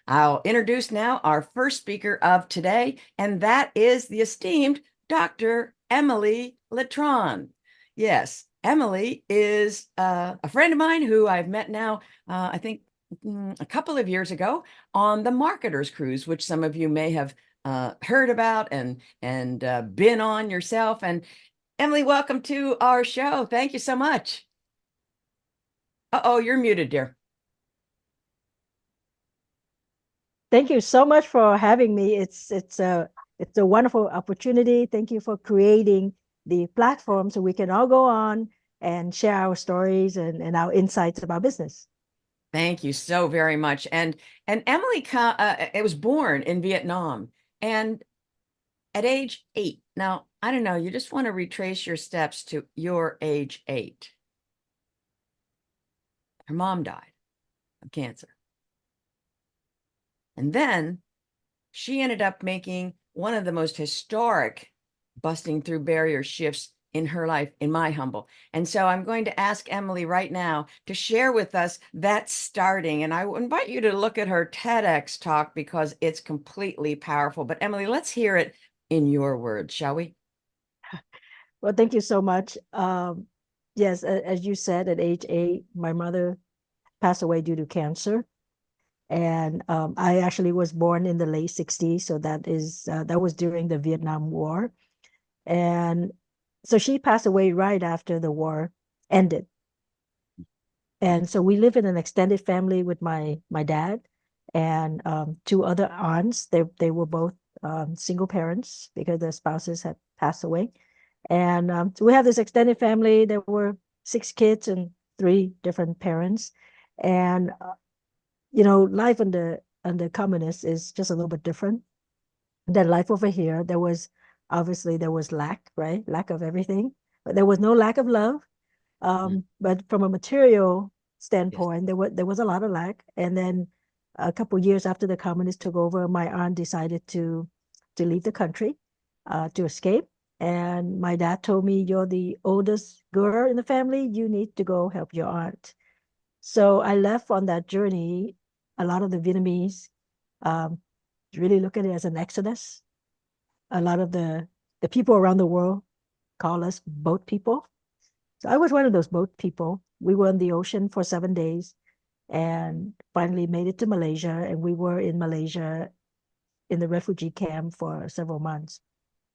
I'll introduce now our first speaker of today, and that is the esteemed Dr. Emily Letran. Yes, Emily is a friend of mine who I've met now, I think a couple of years ago on the Marketers Cruise, which some of you may have heard about and been on yourself. And Emily, welcome to our show. Thank you so much. Uh-oh, you're muted, dear. Thank you so much for having me. It's a wonderful opportunity. Thank you for creating the platform so we can all go on and share our stories and our insights about business. Thank you so very much. And Emily, it was born in Vietnam, and at age 8. Now, I don't know, you just want to retrace your steps to your age 8. Her mom died of cancer. And then she ended up making one of the most historic busting through barrier shifts in her life, in my humble. And so I'm going to ask Emily right now to share with us that starting. And I invite you to look at her TEDx talk because it's completely powerful. But Emily, let's hear it in your words, shall we? Well, thank you so much. Yes, as you said, at age 8, my mother passed away due to cancer. And I actually was born in the late 60s. So that was during the Vietnam War. And so she passed away right after the war ended. And so we live in an extended family with my dad and two other aunts. They were both single parents because their spouses had passed away. And so we have this extended family. There were 6 kids and 3 different parents. And life under communists is just a little bit different than life over here. There was lack, right? Lack of everything, but there was no lack of love. But from a material Yes. standpoint, there was a lot of lack. And then a couple of years after the communists took over, my aunt decided to leave the country, to escape. And my dad told me, "You're the oldest girl in the family. You need to go help your aunt." So I left on that journey. A lot of the Vietnamese um, really look at it as an exodus. A lot of the people around the world call us boat people. So I was one of those boat people. We were in the ocean for 7 days and finally made it to Malaysia. And we were in Malaysia in the refugee camp for several months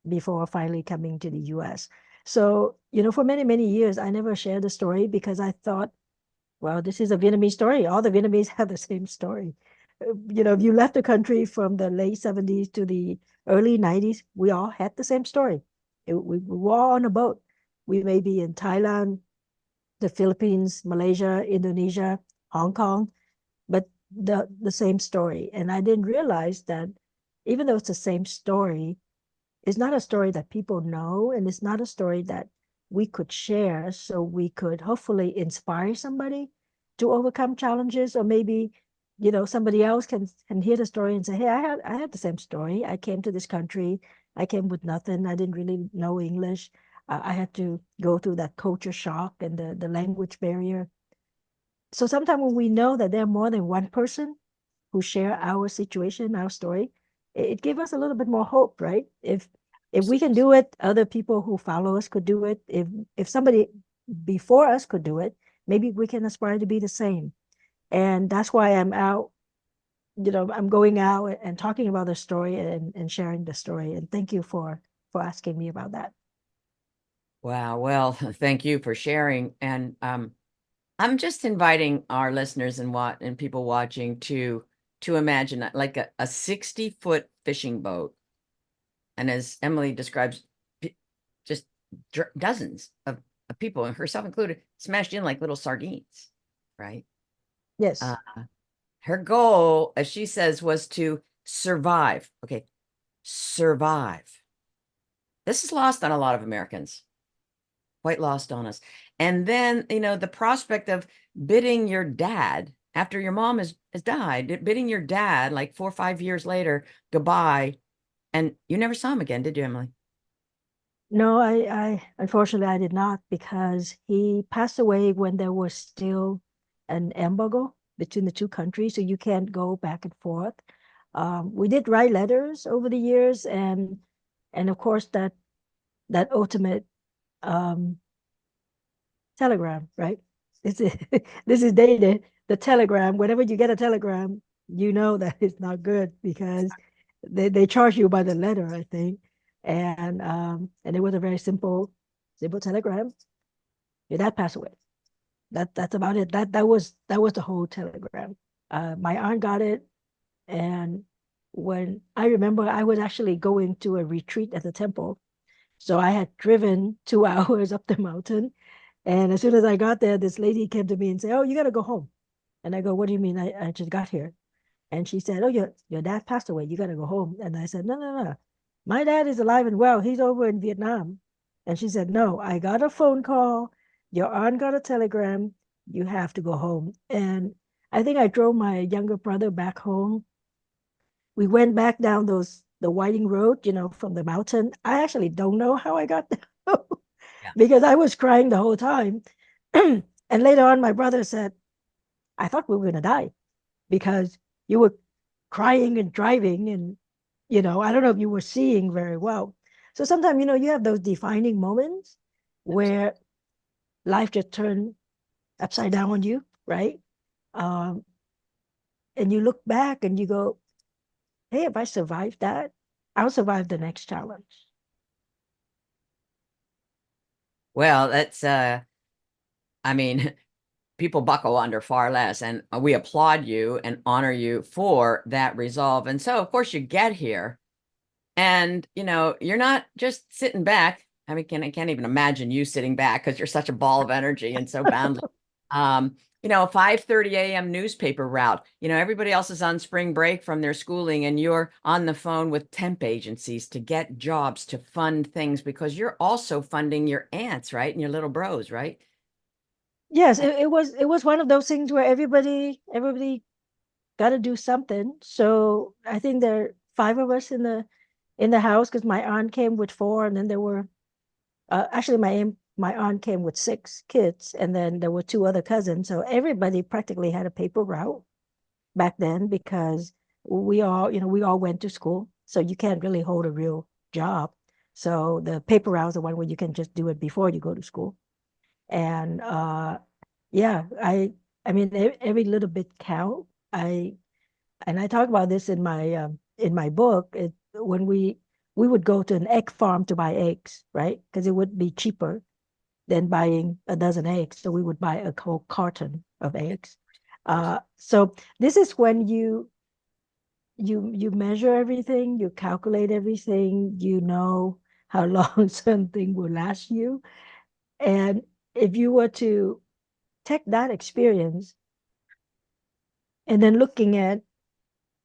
before finally coming to the US. So, for many, many years, I never shared the story because I thought, well, this is a Vietnamese story. All the Vietnamese have the same story. If you left the country from the late 70s to the early 90s, we all had the same story. We were all on a boat. We may be in Thailand, the Philippines, Malaysia, Indonesia, Hong Kong, but the same story. And I didn't realize that even though it's the same story, it's not a story that people know, and it's not a story that we could share so we could hopefully inspire somebody to overcome challenges, or maybe somebody else can hear the story and say, "Hey, I had the same story. I came to this country. I came with nothing. I didn't really know English. I had to go through that culture shock and the language barrier." So sometimes when we know that there are more than one person who share our situation, our story, it gives us a little bit more hope, right? If we can do it, other people who follow us could do it. If somebody before us could do it, maybe we can aspire to be the same. And that's why I'm out, I'm going out and talking about the story and sharing the story. And thank you for asking me about that. Wow. Well, thank you for sharing. And I'm just inviting our listeners and people watching to imagine like a 60-foot fishing boat. And as Emily describes, just dozens of people, and herself included, smashed in like little sardines, right? Uh, Yes. her goal, as she says, was to survive. Okay, survive. This is lost on a lot of Americans, quite lost on us. And then, the prospect of bidding your dad after your mom has died, bidding your dad like 4 or 5 years later goodbye. And you never saw him again, did you, Emily? No, I unfortunately I did not, because he passed away when there was still an embargo between the two countries, so you can't go back and forth. We did write letters over the years, and of course that ultimate um, telegram, right? This is this is dated. The telegram. Whenever you get a telegram, you know that it's not good because they charge you by the letter, I think. And it was a very simple telegram. Your dad passed away. That's about it. That was the whole telegram. My aunt got it, and when I remember, I was actually going to a retreat at the temple, so I had driven 2 hours up the mountain, and as soon as I got there, this lady came to me and said, "Oh, you got to go home." And I go, "What do you mean? I just got here." And she said, "Oh, your dad passed away. You got to go home." And I said, "No, no, no. My dad is alive and well. He's over in Vietnam." And she said, "No, I got a phone call. Your aunt got a telegram. You have to go home." And I think I drove my younger brother back home. We went back down the winding road, from the mountain. I actually don't know how I got there Yeah. because I was crying the whole time. And later on, my brother said, "I thought we were going to die because you were crying and driving. And, I don't know if you were seeing very well." So sometimes, you have those defining moments where life just turned upside down on you, right? Um, and you look back and you go, "Hey, if I survived that, I'll survive the next challenge." Well, that's I mean, people buckle under far less, and we applaud you and honor you for that resolve. And so, of course, you get here, and you're not just sitting back. I mean, I can't even imagine you sitting back because you're such a ball of energy and so boundless. 5:30 a.m. newspaper route. Everybody else is on spring break from their schooling, and you're on the phone with temp agencies to get jobs to fund things because you're also funding your aunts, right? And your little bros, right? Yes, it was one of those things where everybody got to do something. So I think there are five of us in the house because my aunt came with four, and then there were actually my aunt came with six kids, and then there were two other cousins. So everybody practically had a paper route back then because we all went to school, so you can't really hold a real job. So the paper route is the one where you can just do it before you go to school. And yeah, I mean every little bit count. I talk about this in my book. When we would go to an egg farm to buy eggs, right? Because it would be cheaper than buying a dozen eggs. So we would buy a whole carton of eggs. So this is when you measure everything, you calculate everything, you know how long something will last you. And if you were to take that experience and then looking at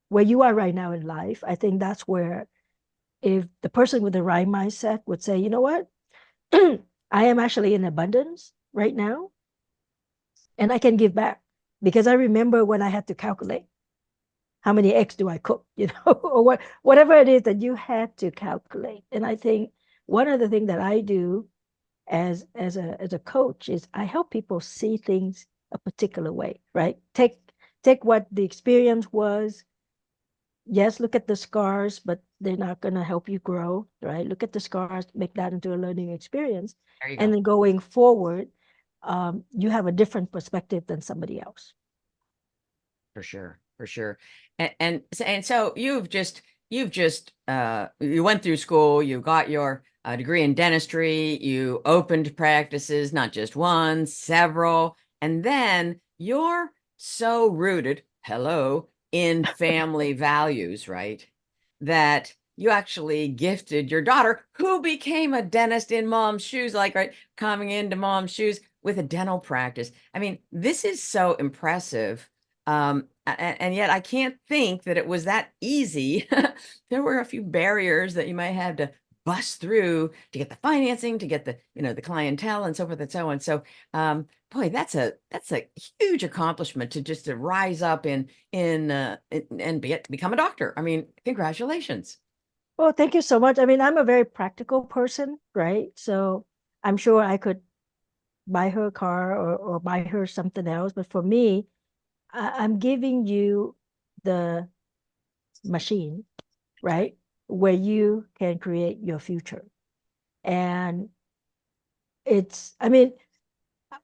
where you are right now in life, I think that's where if the person with the right mindset would say, "You know what? I am actually in abundance right now and I can give back." Because I remember when I had to calculate how many eggs do I cook, or whatever it is that you had to calculate. And I think one of the things that I do as a coach is I help people see things a particular way, right? Take what the experience was. Yes, look at the scars, but they're not going to help you grow, right? Look at the scars, make that into a learning experience. There you And go. then going forward, you have a different perspective than somebody else. For sure, for sure. And so you went through school, you got your degree in dentistry, you opened practices, not just one, several, and then you're so rooted, hello, in family values, right? That you actually gifted your daughter, who became a dentist in mom's shoes, like right, coming into mom's shoes with a dental practice. I mean, this is so impressive, and yet I can't think that it was that easy. There were a few barriers that you might have to bust through to get the financing, to get the clientele and so forth and so on. So, boy, that's a huge accomplishment to rise up and become a doctor. I mean, congratulations. Well, thank you so much. I mean, I'm a very practical person, right? So I'm sure I could buy her a car or buy her something else. But for me, I'm giving you the machine, right? Where you can create your future. And I mean,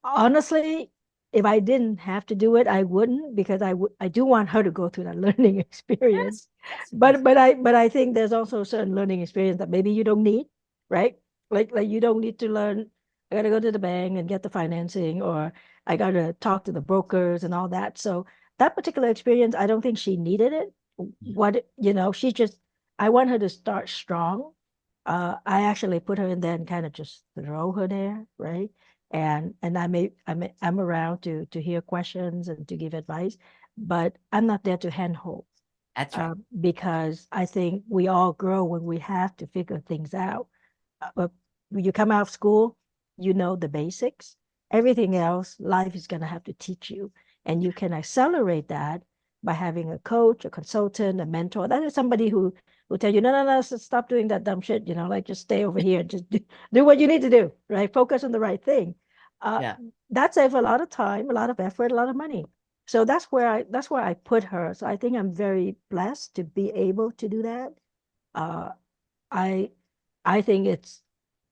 honestly, if I didn't have to do it, I wouldn't, because I do want her to go through that learning experience. Yes, yes, yes. But I think there's also a certain learning experience that maybe you don't need, right? Like you don't need to learn, I gotta go to the bank and get the financing, or I gotta talk to the brokers and all that. So that particular experience, I don't think she needed it. She just, I want her to start strong. I actually put her in there and kind of just throw her there, right? And I'm around to hear questions and to give advice, but I'm not there to handhold, That's right. because I think we all grow when we have to figure things out. But when you come out of school, you know the basics. Everything else, life is going to have to teach you, and you can accelerate that by having a coach, a consultant, a mentor. That is somebody who will tell you, no, no, no, stop doing that dumb shit. Like just stay over here, just do what you need to do, right? Focus on the right thing. Uh, Yeah. that saves a lot of time, a lot of effort, a lot of money. So that's where I put her. So I think I'm very blessed to be able to do that. Uh, I I think it's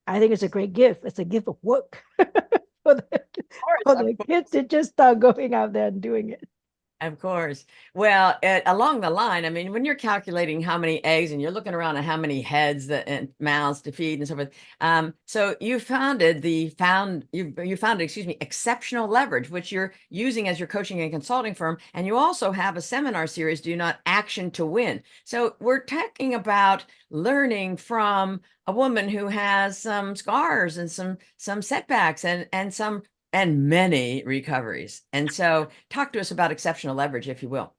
a great gift. It's a gift of work for the Of for course, the kid to just start going out there and doing it. of course. Well, along the line, I mean, when you're calculating how many eggs and you're looking around at how many heads and mouths to feed and so forth, so you founded, excuse me, Exceptional Leverage, which you're using as your coaching and consulting firm, and you also have a seminar series, Do Not Action to Win. So we're talking about learning from a woman who has some scars and some setbacks and some and many recoveries. And so, talk to us about exceptional leverage, if you will.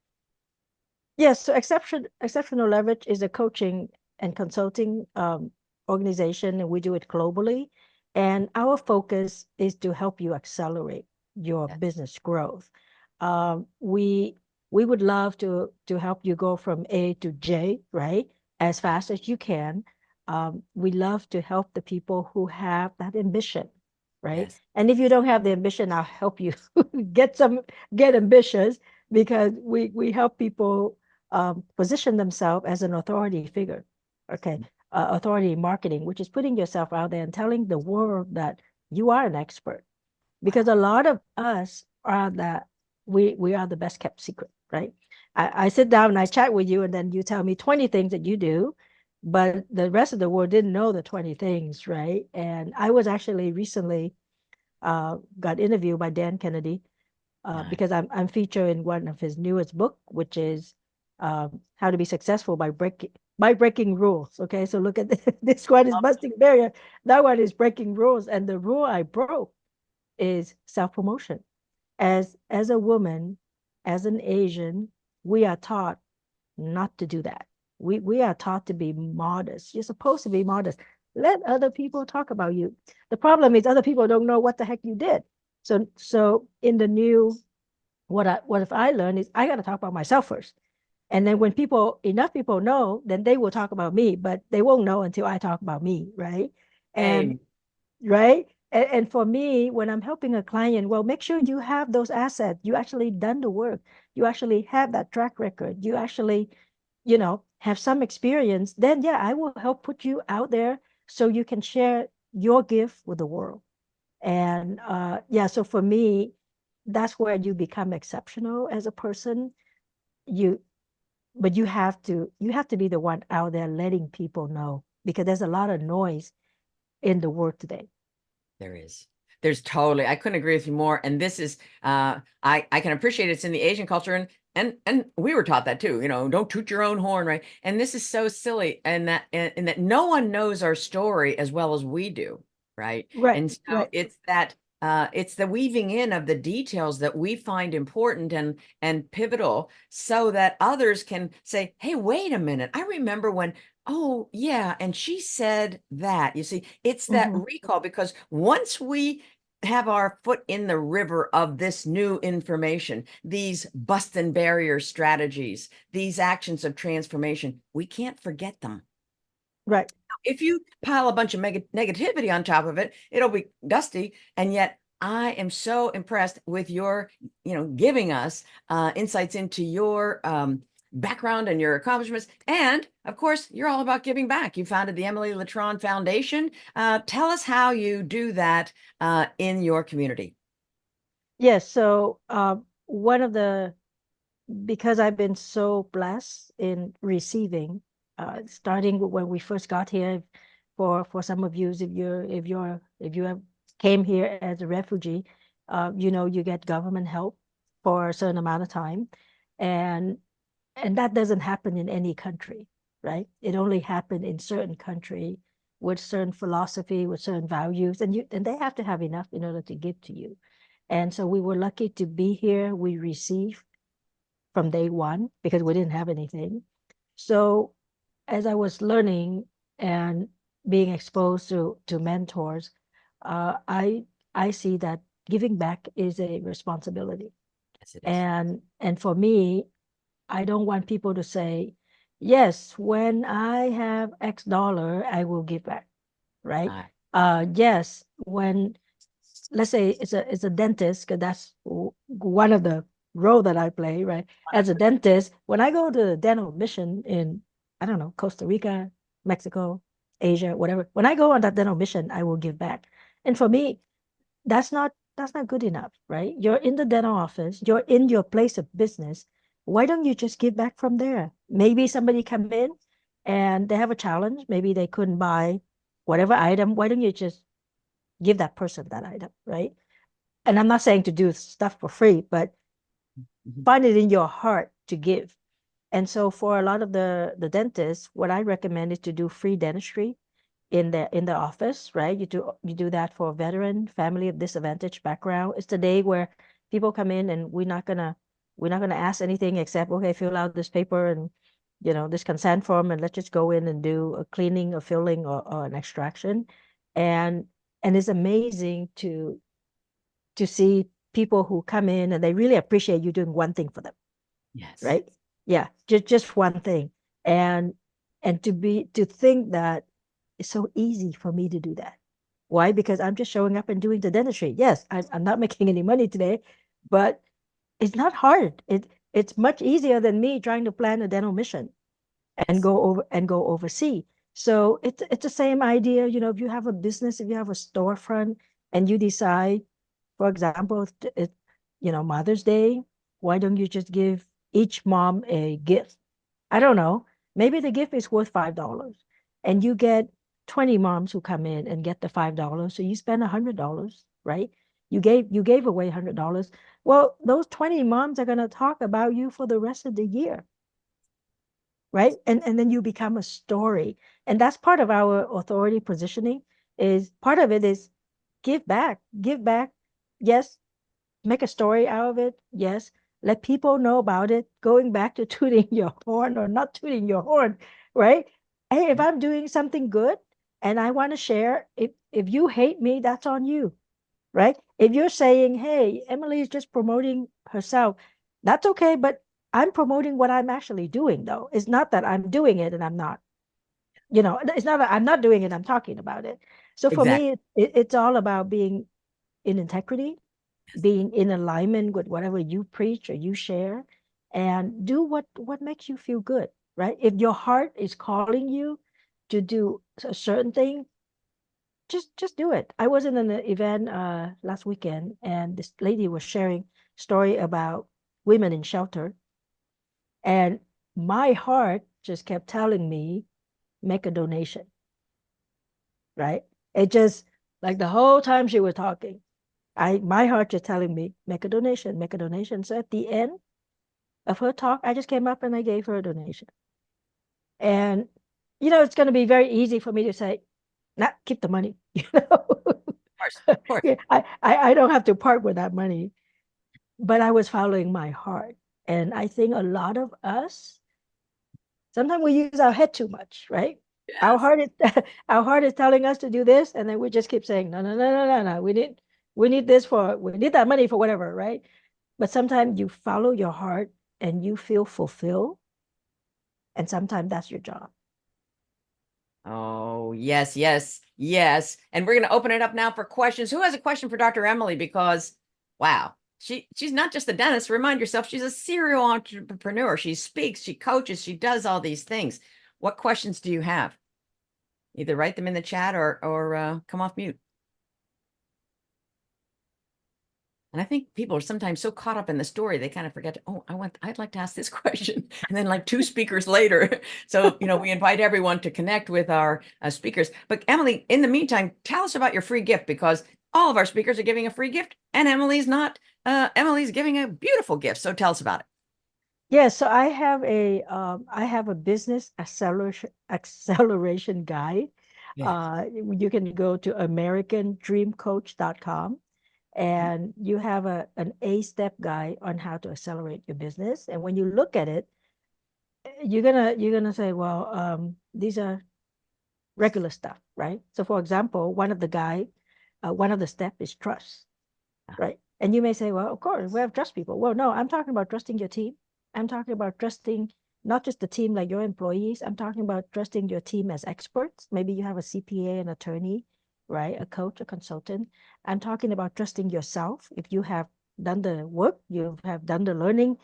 Yes, so Exceptional Leverage is a coaching and consulting organization, and we do it globally. And our focus is to help you accelerate your Yes, business growth. We would love to help you go from A to J, right, as fast as you can. We love to help the people who have that ambition, right? yes, And if you don't have the ambition, I'll help you get ambitious, because we help people position themselves as an authority figure. Okay. Authority in marketing, which is putting yourself out there and telling the world that you are an expert. Because wow, a lot of us are that we are the best kept secret, right? I sit down and I chat with you, and then you tell me 20 things that you do, but the rest of the world didn't know the 20 things, right? And I was actually recently got interviewed by Dan Kennedy, nice. because I'm featured in one of his newest book, which is how to be successful by breaking rules. Okay, so look at this one is busting barrier. That one is breaking rules, and the rule I broke is self promotion. As a woman, as an Asian, we are taught not to do that. We are taught to be modest. You're supposed to be modest. Let other people talk about you. The problem is other people don't know what the heck you did. So in the new, what if I learn is I got to talk about myself first. And then when enough people know, then they will talk about me, but they won't know until I talk about me, right? And Hey, right. And for me, when I'm helping a client, well, make sure you have those assets. You actually done the work. You actually have that track record. You actually, have some experience. Then yeah, I will help put you out there so you can share your gift with the world. And yeah, so for me, that's where you become exceptional as a person. You, but you have to be the one out there letting people know, because there's a lot of noise in the world today. there is. There's totally, I couldn't agree with you more. And this is, I can appreciate it's in the Asian culture, and we were taught that too. Don't toot your own horn, right? And this is so silly, and that no one knows our story as well as we do, right? Right, And so right. it's the weaving in of the details that we find important and pivotal, so that others can say, "Hey, wait a minute! I remember when." Oh, yeah. And she said that. You see, it's that Hmm. recall, because once we have our foot in the river of this new information, these bust and barrier strategies, these actions of transformation, we can't forget them. Right. If you pile a bunch of negativity on top of it, it'll be dusty. And yet, I am so impressed with your, giving us insights into your background and your accomplishments. And of course, you're all about giving back. You founded the Emily Letran Foundation. Tell us how you do that in your community. Yes, so one of the because I've been so blessed in receiving, starting when we first got here, for some of you, if you have came here as a refugee, you get government help for a certain amount of time, and that doesn't happen in any country, right? It only happened in certain country with certain philosophy, with certain values, and they have to have enough in order to give to you. And so we were lucky to be here. We received from day one because we didn't have anything. So as I was learning and being exposed to mentors, I see that giving back is a responsibility. Yes, it is. And for me, I don't want people to say, yes, when I have X dollar, I will give back, right? I, Yes, when let's say it's a dentist, because that's one of the role that I play, right? As a dentist, when I go to the dental mission in, I don't know, Costa Rica, Mexico, Asia, whatever, when I go on that dental mission, I will give back. And for me, that's not good enough, right? You're in the dental office, you're in your place of business. Why don't you just give back from there? Maybe somebody come in and they have a challenge. Maybe they couldn't buy whatever item. Why don't you just give that person that item, right? And I'm not saying to do stuff for free, but Mhm. find it in your heart to give. And so for a lot of the dentists, what I recommend is to do free dentistry in the office, right? You do that for a veteran, family of disadvantaged background. It's the day where people come in and we're not gonna ask anything except, okay, fill out this paper and this consent form, and let's just go in and do a cleaning, a filling, or an extraction. And it's amazing to see people who come in and they really appreciate you doing one thing for them, Yes. right? Yeah, just one thing. And to think that it's so easy for me to do that. Why? Because I'm just showing up and doing the dentistry. Yes, I'm not making any money today, but it's not hard. It's much easier than me trying to plan a dental mission and Yes. go overseas. So it's the same idea. If you have a business, if you have a storefront, and you decide, for example, Mother's Day, why don't you just give each mom a gift? I don't know. Maybe the gift is worth $5, and you get 20 moms who come in and get the $5. So you spend $100, right? You gave away $100. Well, those 20 moms are gonna talk about you for the rest of the year, right? And then you become a story. And that's part of our authority positioning. Is part of it is give back. Yes, make a story out of it. Yes, let people know about it. Going back to tooting your horn or not tooting your horn, right? Hey, if I'm doing something good and I want to share, if you hate me, that's on you, right? If you're saying, hey, Emily is just promoting herself, that's okay, but I'm promoting what I'm actually doing, though. It's not that I'm doing it and I'm not, it's not that I'm not doing it, I'm talking about it. So for Exactly. me, it's all about being in integrity, being in alignment with whatever you preach or you share, and do what makes you feel good, right? If your heart is calling you to do a certain thing, just do it. I was in an event last weekend, and this lady was sharing story about women in shelter, and my heart just kept telling me, make a donation, right? It just, like, the whole time she was talking, my heart just telling me, make a donation, make a donation. So at the end of her talk, I just came up and I gave her a donation. And it's going to be very easy for me to say, not keep the money. Of course. Of course. Yeah, I don't have to part with that money, but I was following my heart. And I think a lot of us, sometimes we use our head too much, right? Our Yes. heart is our heart is telling us to do this, and then we just keep saying, no, no, no, no, no, no. We need that money for whatever, right? But sometimes you follow your heart and you feel fulfilled, and sometimes that's your job. Oh, yes, yes. Yes. And we're going to open it up now for questions. Who has a question for Dr. Emily? Because, wow, she's not just a dentist. Remind yourself, she's a serial entrepreneur. She speaks, she coaches, she does all these things. What questions do you have? Either write them in the chat or come off mute. And I think people are sometimes so caught up in the story, they kind of forget, I'd like to ask this question. And then like two speakers later. So, we invite everyone to connect with our speakers. But Emily, in the meantime, tell us about your free gift, because all of our speakers are giving a free gift and Emily's giving a beautiful gift. So tell us about it. Yeah, so I have a business acceleration guide. Yeah. You can go to americandreamcoach.com, and you have an 8-step guide on how to accelerate your business. And when you look at it, you're gonna say, well, these are regular stuff, right? So for example, one of the steps is trust, right? And you may say, well, of course, we have trust people. Well, no, I'm talking about trusting your team. I'm talking about trusting not just the team like your employees. I'm talking about trusting your team as experts. Maybe you have a CPA, an attorney, right? A coach, a consultant. I'm talking about trusting yourself. If you have done the work, you have done the learning,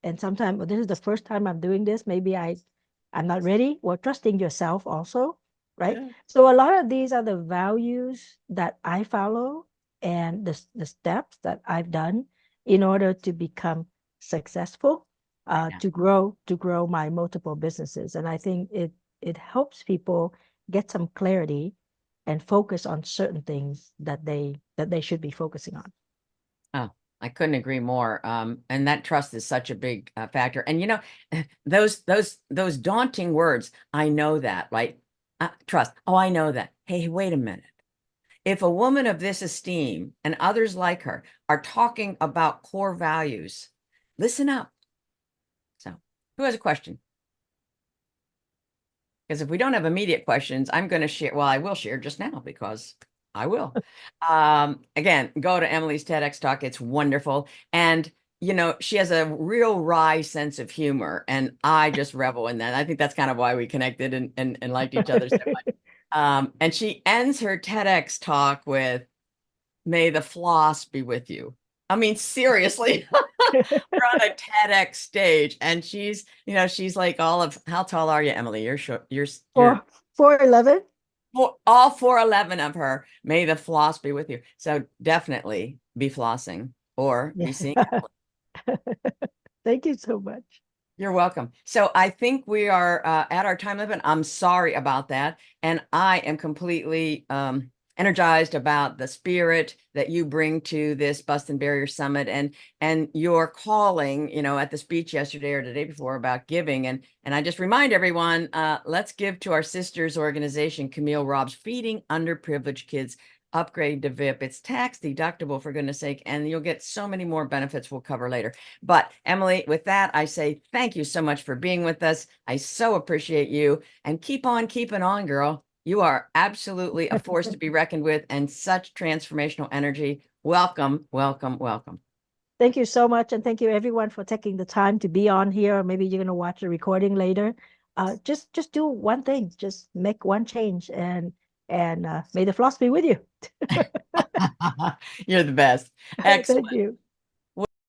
and sometimes, well, this is the first time I'm doing this. Maybe I'm not ready. Well, trusting yourself also, right? Yeah. So a lot of these are the values that I follow and the steps that I've done in order to become successful, Yeah. to grow my multiple businesses. And I think it helps people get some clarity and focus on certain things that they should be focusing on. Oh, I couldn't agree more. And that trust is such a big factor. And those daunting words, I know that, right? Trust. Oh, I know that. Hey, wait a minute. If a woman of this esteem and others like her are talking about core values, listen up. So, who has a question? Because if we don't have immediate questions, I'm going to share. Well, I will share just now because I will. Again, go to Emily's TEDx talk. It's wonderful. And, she has a real wry sense of humor. And I just revel in that. I think that's kind of why we connected and liked each other so much. And she ends her TEDx talk with, "May the floss be with you." I mean, seriously, we're on a TEDx stage, and she's like all of, how tall are you, Emily? You're short. You're 4'11". all 4'11" of her. May the floss be with you. So definitely be flossing or be Yeah. seeing. Thank you so much. You're welcome. So I think we are at our time limit. I'm sorry about that. And I am completely energized about the spirit that you bring to this Bust and Barrier Summit and your calling, at the speech yesterday or the day before about giving. And I just remind everyone, let's give to our sisters organization, Camille Rob's Feeding Underprivileged Kids. Upgrade to VIP. It's tax deductible, for goodness sake, and you'll get so many more benefits we'll cover later. But Emily, with that, I say thank you so much for being with us. I so appreciate you, and keep on keeping on, girl. You are absolutely a force to be reckoned with and such transformational energy. Welcome, welcome, welcome. Thank you so much. And thank you everyone for taking the time to be on here. Or maybe you're going to watch the recording later. Just do one thing, just make one change, and may the floss be with you. You're the best. Excellent. Thank you.